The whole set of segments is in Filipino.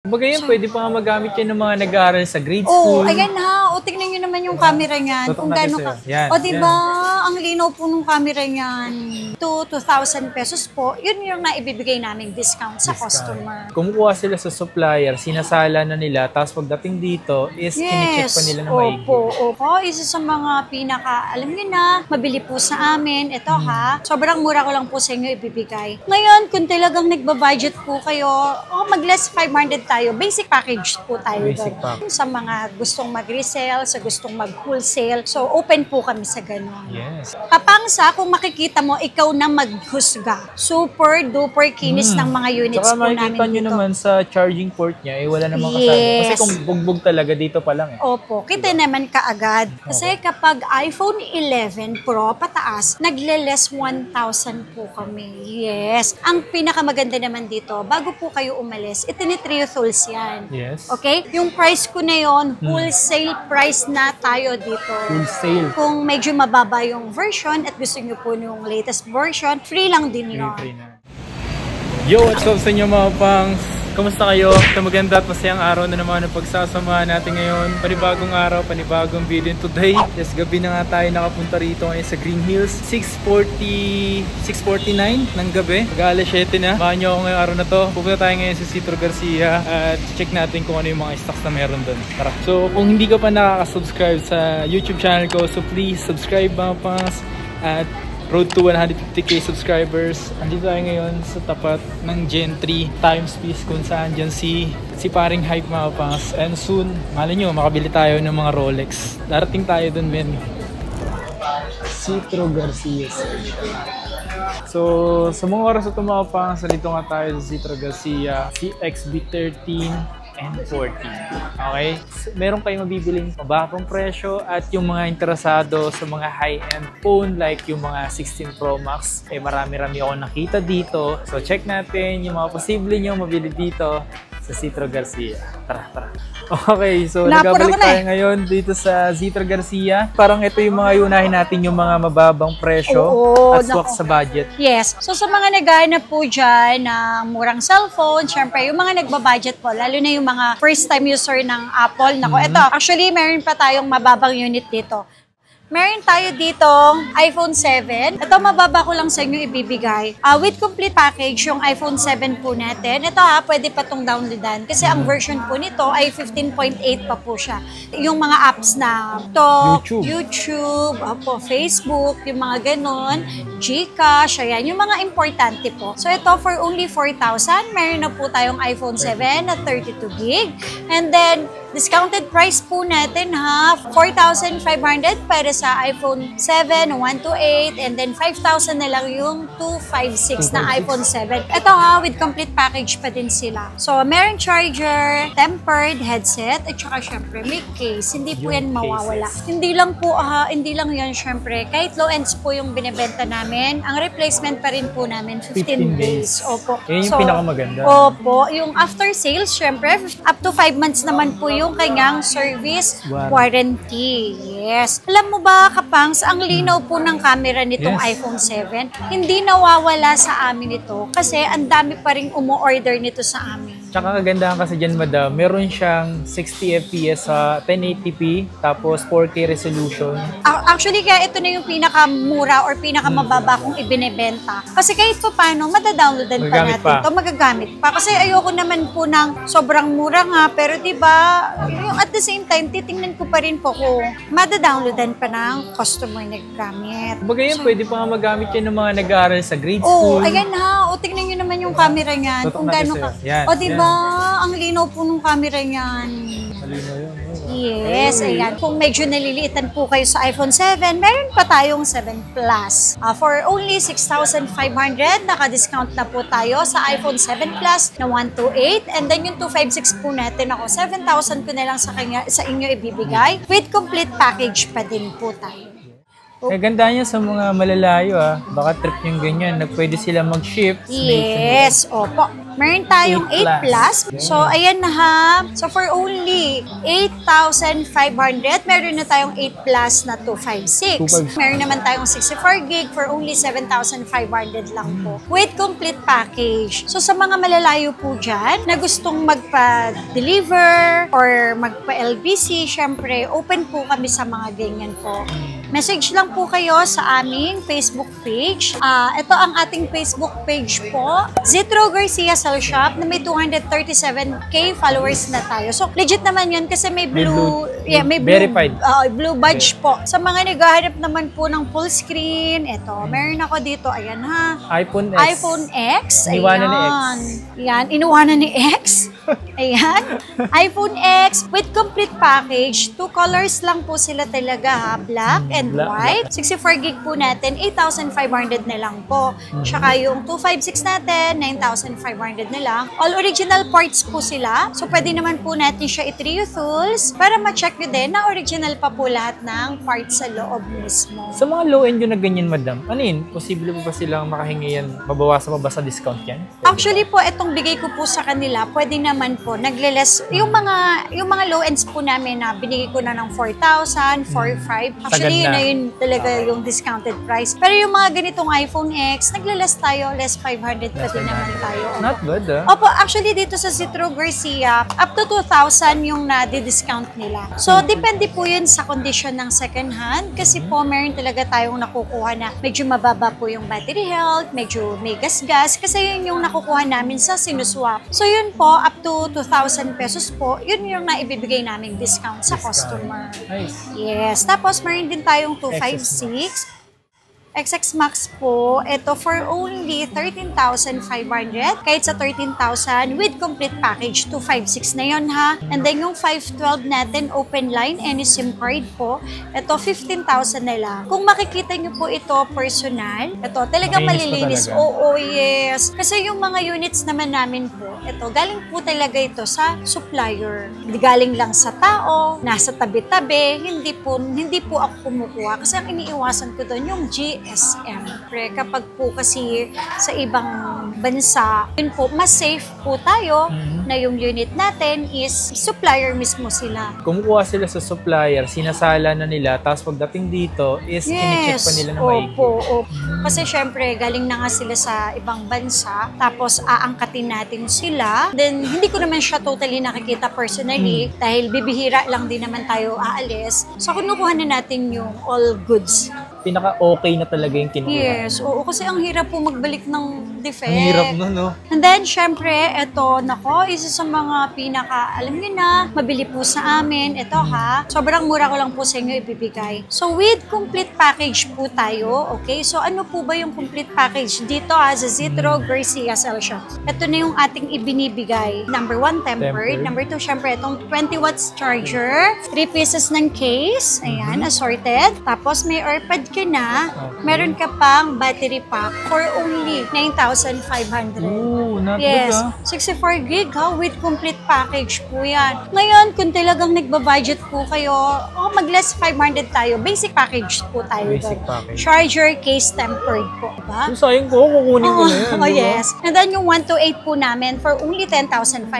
Kumbaga yan, pwede pa nga magamit yan ng mga nag-aaral sa grade Oh, school. ayan ha. O, tignan nyo naman yung camera niyan. Kung gano'n ka. O, diba? Ang linaw po ng camera niyan. 2,000 pesos po. Yun yung naibibigay namin discount sa customer. Kumukuha sila sa supplier, sinasala na nila, tapos pagdating dito is kine-check pa nila na maigi. Opo. Isa sa mga pinaka, alam nyo na, mabili po sa amin. Ito ha. Sobrang mura ko lang po sa inyo ibibigay. Ngayon, kung talagang nagbabudget po kayo, mag-less 500 tayo. Basic package po tayo doon. Sa mga gustong mag-resell, sa gustong mag-wholesale. So, open po kami sa ganun. Yes. Kapangsa, kung makikita mo, ikaw na maghusga. Super duper kinis ng mga units po namin dito. Saka makikita nyo naman sa charging port niya, wala namang kasama. Kasi kung bugbog talaga, dito pa lang eh. Opo, kita naman kaagad. Kasi kapag iPhone 11 Pro pataas, nagle-less 1,000 po kami. Yes. Ang pinakamaganda naman dito, bago po kayo umalis, itinitriyo tools yan. Yes. Okay? Yung price ko na yon, wholesale price na tayo dito. Wholesale. Kung medyo mababa yung version at gusto nyo po yung latest version, free lang din yun. Free na. Yo, what's up sa inyo mga pangs? Kamusta kayo? Ito maganda at masayang araw na naman ang pagsasamahan natin ngayon. Panibagong araw, panibagong video today. Yes, gabi na nga tayo nakapunta rito ngayon sa Green Hills. 6:49 ng gabi. Mag-alas 7 na. Bahan nyo ako ngayong araw na to. Pupunta tayo ngayon sa Citro Garcia at check natin kung ano yung mga stocks na meron doon. Tara. So, kung hindi ka pa nakaka-subscribe sa YouTube channel ko, so please subscribe mga pangs at road to 150k subscribers. Andito tayo ngayon sa tapat ng Gen 3 Times Peace kung saan dyan si paring Hype mga pangas. And soon, malay nyo, makabili tayo ng mga Rolex. Darating tayo dun, men. Citro Garcia. So, sa mga oras na ito mga pangas, salito nga tayo sa Citro Garcia, CXB13 and 14. Okay? Meron kayong mabibiling mababang presyo at yung mga interesado sa mga high-end phone like yung mga 16 Pro Max, marami-rami ako nakita dito. So, check natin yung mga posible nyo mabili dito sa Citro Garcia. Tara. Okay, so nagabalik tayo ngayon dito sa Citro Garcia. Parang ito yung mga yunahin natin yung mga mababang presyo at swak sa budget. Yes. So sa mga naghahanap po dyan ng murang cellphone, syempre yung mga nagbabudget po, lalo na yung mga first time user ng Apple. Nako, ito, actually meron pa tayong mababang unit dito. Meron tayo ditong iPhone 7. Ito, mababa ko lang sa inyo ibibigay. With complete package, yung iPhone 7 po natin. Ito pwede pa itong downloadan. Kasi ang version po nito ay 15.8 pa po siya. Yung mga apps na YouTube, Facebook, yung mga ganon, Gcash, ayan, yung mga importante po. So ito, for only 4,000, meron na po tayong iPhone 7 na 32 gig. And then, discounted price po natin 4,500 para sa iPhone 7, 128, and then 5,000 na lang yung 256 na iPhone 7. Ito with complete package pa din sila. So, meron charger, tempered headset, at saka syempre may case. Hindi po yan mawawala. Hindi lang po, hindi lang yan syempre. Kahit low ends po yung binibenta namin, ang replacement pa rin po namin 15 days. Opo. Yan yung pinakamaganda. Opo. Yung after sales, syempre, up to 5 months naman po yung kanyang service warranty. Yes. Alam mo ba, Kapangs, ang linaw po ng camera nitong iPhone 7, hindi nawawala sa amin ito kasi ang dami pa rin umu-order nito sa amin. Tsaka kagandahan kasi dyan, madam, meron siyang 60 FPS sa 1080p, tapos 4K resolution. Actually, kaya ito na yung pinakamura or pinakamababa kong ibinebenta. Kasi kahit pa paano, madadownloadan pa natin ito, magagamit pa. Kasi ayoko naman po ng sobrang mura nga, pero diba, yung at the same time, titingnan ko pa rin po kung madadownloadan pa ng customer naggamit. Kumbaga yan, pwede pa nga magamit yan ng mga nag-aaral sa grade school. Ayan tingnan nyo naman yung camera niyan. Kung gano'n ka. Diba, ang linaw po ng camera niyan. Malinaw yun. Yes, ayan. Kung medyo naliliitan po kayo sa iPhone 7, meron pa tayong 7 Plus. For only 6,500, naka-discount na po tayo sa iPhone 7 Plus na 128. And then yung 256 po natin, 7,000 ko na lang sa inyo ibibigay. With complete package pa din po tayo. Ganda niya sa mga malalayo Baka trip yung ganyan. Pwede sila mag-ship. Yes, opo. Meron tayong 8 plus. So, ayan na ha. So, for only 8,500, meron na tayong 8 plus na 256. Meron naman tayong 64 gig for only 7,500 lang po. With complete package. So, sa mga malalayo po dyan, na gustong magpa-deliver or magpa-LBC, syempre, open po kami sa mga ganyan po. Message lang po kayo sa aming Facebook page. Ito ang ating Facebook page po. Zitro Garcia Cell Shop na may 237k followers na tayo. So, legit naman yun kasi may blue verified. Blue badge po. Sa mga naghahanap naman po ng full screen, ito, meron ako dito. Ayan ha. iPhone X. iPhone X. Iniwanan ni X. Ayan, inuwanan ni X. Ayan. iPhone X with complete package. 2 colors lang po sila talaga ha. Black and white. 64 gig po natin. 8,500 na lang po. Tsaka yung 256 natin, 9,500 na lang. All original parts po sila. So, pwede naman po natin siya i-trio tools para ma-check nyo din na original pa po lahat ng parts sa loob mismo. Sa mga low-end yung na ganyan, madam, ano yun? Posible po ba silang makahingi yan? Mabawasan pa ba sa discount yan? Actually po, itong bigay ko po sa kanila, pwede naman po, nagle-less. Yung mga low-ends po namin na binigay ko na ng 4,000, 4,500. Actually, yun na yun talaga yung discounted price. Pero yung mga ganitong iPhone X, nagle-less tayo, less 500 pa din naman tayo. Not bad Opo, actually dito sa Zitro Garcia, up to 2,000 yung na-discount nila. So, depende po yun sa condition ng second hand kasi po meron talaga tayong nakukuha na medyo mababa po yung battery health, medyo may gas-gas kasi yun yung nakukuha namin sa sinuswap. So, yun po, up to 2,000 pesos po, yun yung naibibigay naming discount sa customer. Nice. Yes. Tapos, meron din tayong 256. XX Max po, ito for only 13,500. Kahit sa 13,000 with complete package, 256 na yun ha. And then yung 512 natin, open line, any SIM card po, ito 15,000 na lang. Kung makikita nyo po ito personal, ito talagang malilinis. Oo, yes. Kasi yung mga units naman namin po, ito, galing po talaga ito sa supplier. Galing lang sa tao, nasa tabi-tabi, hindi po ako kumukuha. Kasi ang iniiwasan ko doon, yung GSM. Pre, kapag po kasi sa ibang bansa, yun po, mas safe po tayo na yung unit natin is supplier mismo sila. Kumukuha sila sa supplier, sinasala na nila, tapos pagdating dito is kinicheck pa nila na maigi. Opo. Kasi syempre, galing na nga sila sa ibang bansa, tapos aangkatin natin sila. Then, hindi ko naman siya totally nakikita personally dahil bibihira lang din naman tayo aalis. So, kinukuha na natin yung all goods. Pinaka-okay na talaga yung kinukuha. Yes, oo. Kasi ang hirap po magbalik ng defect. Ang hirap no, no? And then, syempre, ito, nako, isa sa mga alam niyo na, mabili po sa amin. Ito ha, sobrang mura ko lang po sa inyo ibibigay. So, with complete package po tayo, okay? So, ano po ba yung complete package dito sa Zitro Garcia Cell Shop? Ito na yung ating ibinibigay. Number 1, tempered. Number 2, syempre, itong 20 watts charger. 3 pieces ng case. Ayan, assorted. Tapos, may AirPod ka na. Meron ka pang battery pack for only 9,500. Ooh, not yes, good 64 gig ha, with complete package po yan. Ngayon, kung talagang nagbabudget po kayo, mag-less 500 tayo. Basic package po tayo. Basic package. Charger case tempered po. Diba? Sayang ko, kukunin ko na yan. Oh, yes. And then yung 128 po namin for only 10,500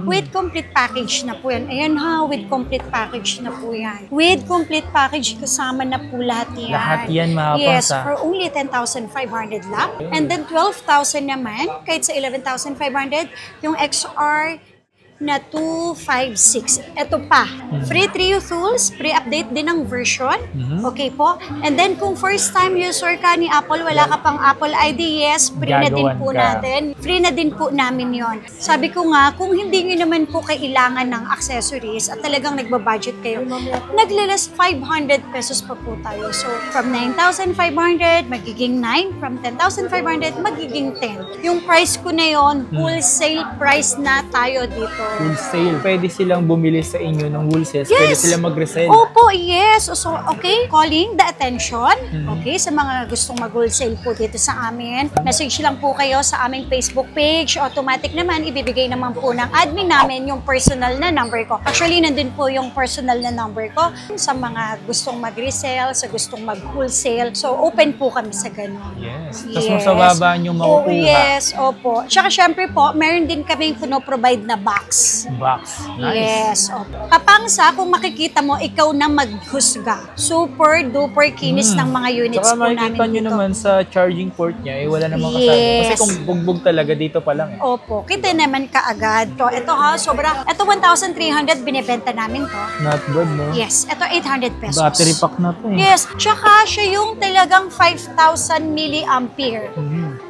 with complete package na po yan. Ayan ha, with complete package na po yan. With complete package, kasama na po lahat yan. Lahat yan mapasa. Yes, for only 10,500 lang. And then 12,000 naman, kahit sa 11,500, yung XR na 256. Ito pa. Free trio tools, pre-update din ng version. Okay po. And then kung first time user ka ni Apple, wala ka pang Apple ID, yes, free na din po natin. Free na din po namin yon. Sabi ko nga, kung hindi nyo naman po kailangan ng accessories at talagang nagbabudget kayo, naglalas 500 pesos pa po tayo. So, from 9,500, magiging 9. From 10,500, magiging 10. Yung price ko na yon, wholesale price na tayo dito. Wholesale. Pwede silang bumili sa inyo ng wholesale. Pwede silang mag-resell. Opo, yes. So, okay, calling the attention. Okay, sa mga gustong mag-wholesale po dito sa amin. Message lang po kayo sa aming Facebook page. Automatic naman, ibibigay naman po ng admin namin yung personal na number ko. Actually, nandun po yung personal na number ko sa mga gustong mag-resell, sa gustong mag-wholesale. So, open po kami sa ganun. Yes. Tapos mas mababa nyo makukuha. Oh, yes, opo. Tsaka syempre po, meron din kaming provide na box. Box. Nice. Yes, opo. Kapangsa, kung makikita mo, ikaw na maghusga. Super duper kinis ng mga units Saka po namin makikita nyo dito. naman sa charging port niya, wala namang kasama. Kasi kung bugbog talaga, dito pa lang eh. Opo, kita naman kaagad. To, ito ha, sobra. Ito 1,300 binibenta namin to. Not bad, no? Yes, ito 800 pesos. Battery pack na to eh. Yes, tsaka siya yung talagang 5,000 milliampere.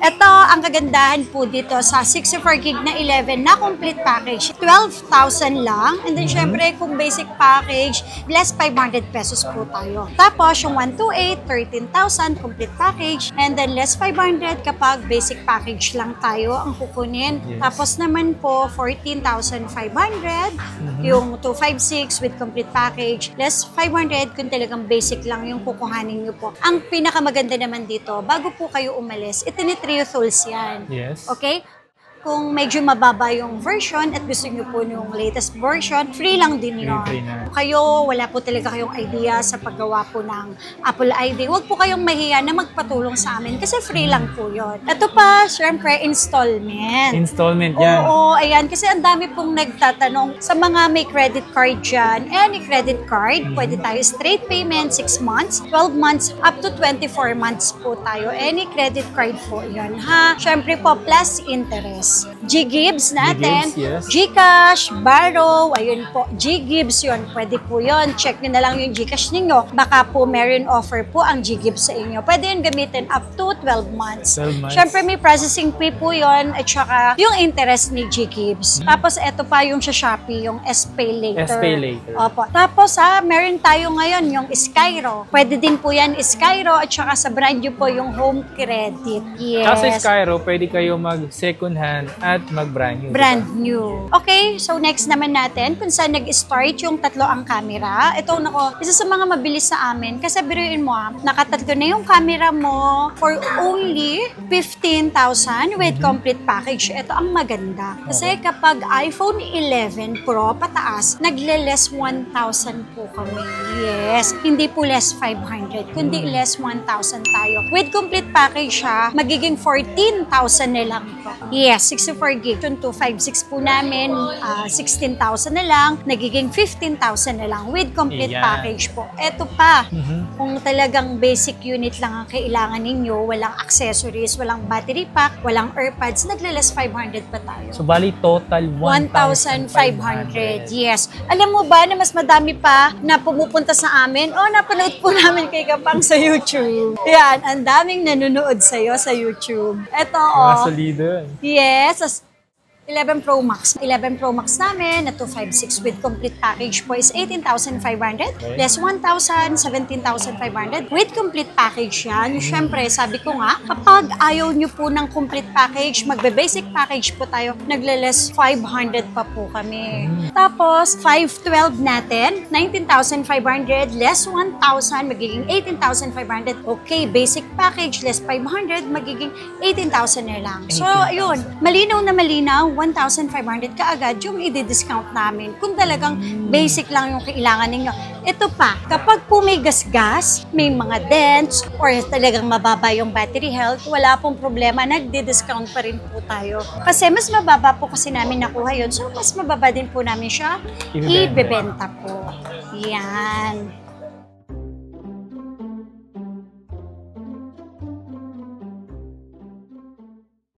Ito, ang kagandahan po dito sa 64 gig na 11 na complete package. 12,000 lang. And then, syempre, kung basic package, less 500 pesos po tayo. Tapos, yung 128, 13,000 complete package. And then, less 500 kapag basic package lang tayo ang kukunin. Yes. Tapos naman po, 14,500. Yung 256 with complete package. Less 500 kung talagang basic lang yung kukuhanin nyo po. Ang pinakamaganda naman dito, bago po kayo umalis, itinitrio tools yan. Yes. Okay? Kung medyo mababa yung version at gusto nyo po yung latest version, free lang din yun. Free na. Kung kayo, wala po talaga kayong idea sa paggawa po ng Apple ID, huwag po kayong mahiya na magpatulong sa amin kasi free lang po yun. Ito pa, syempre, installment. Installment yan. Oo, ayan. Kasi ang dami pong nagtatanong sa mga may credit card dyan. Any credit card, pwede tayo straight payment, 6 months, 12 months, up to 24 months po tayo. Any credit card po yun, ha? Syempre po, plus interest. G-Gibbs natin, G-Gibbs, yes. GCash, Borrow, ayun po, G-Gibbs yun, pwede po yun. Check nyo na lang yung GCash ninyo. Baka po meron offer po ang G-Gibbs sa inyo. Pwede yun gamitin up to 12 months. 12 months. Siyempre may processing fee po yun at saka yung interest ni G-Gibbs. Tapos eto pa yung sa Shopee, yung S-Pay Later. S-Pay Later. Opo. Tapos meron tayo ngayon yung Skyro. Pwede din po yan Skyro at saka sa brand nyo po yung Home Credit. Yes. Kasi Skyro, pwede kayo mag-second hand at mag-brand new. Brand new. Okay, so next naman natin kung saan nag-start yung tatlo ang camera. Ito, nako, isa sa mga mabilis sa amin. Kasi biruin mo, nakatatlo na yung camera mo for only 15,000 with complete package. Ito ang maganda. Kasi kapag iPhone 11 Pro pataas, nagle-less 1,000 po kami. Yes, hindi po less 500, kundi less 1,000 tayo. With complete package siya, magiging 14,000 na lang po. Yes, 64 gig. Yung 256 po namin, 16,000 na lang, nagiging 15,000 na lang with complete package po. Eto pa, kung talagang basic unit lang ang kailangan ninyo, walang accessories, walang battery pack, walang earpads, nagle-less 500 pa tayo. So, bali total 1,500. Yes. Alam mo ba na mas madami pa na pumupunta sa amin? O, napanood po namin kay Kapang sa YouTube. Yan, ang daming nanonood sa'yo sa YouTube. Ito, Mga solido yun. Yes, 11 Pro Max. 11 Pro Max namin na 256 with complete package po is 18,500. Okay. Less 1,000, 17,500. With complete package yan. Siyempre, sabi ko nga, kapag ayaw nyo po ng complete package, magbe-basic package po tayo, nagle-less 500 pa po kami. Tapos, 512 natin, 19,500, less 1,000, magiging 18,500. Okay, basic package, less 500, magiging 18,000 na lang. So, yun, malinaw na malinaw, 1,500 kaagad yung i-discount namin kung talagang basic lang yung kailangan ninyo. Ito pa, kapag po may gas-gas, may mga dents, or talagang mababa yung battery health, wala pong problema, nagdi-discount pa rin po tayo. Kasi mas mababa po kasi namin nakuha yun, so mas mababa din po namin siya ibebenta po. Yan.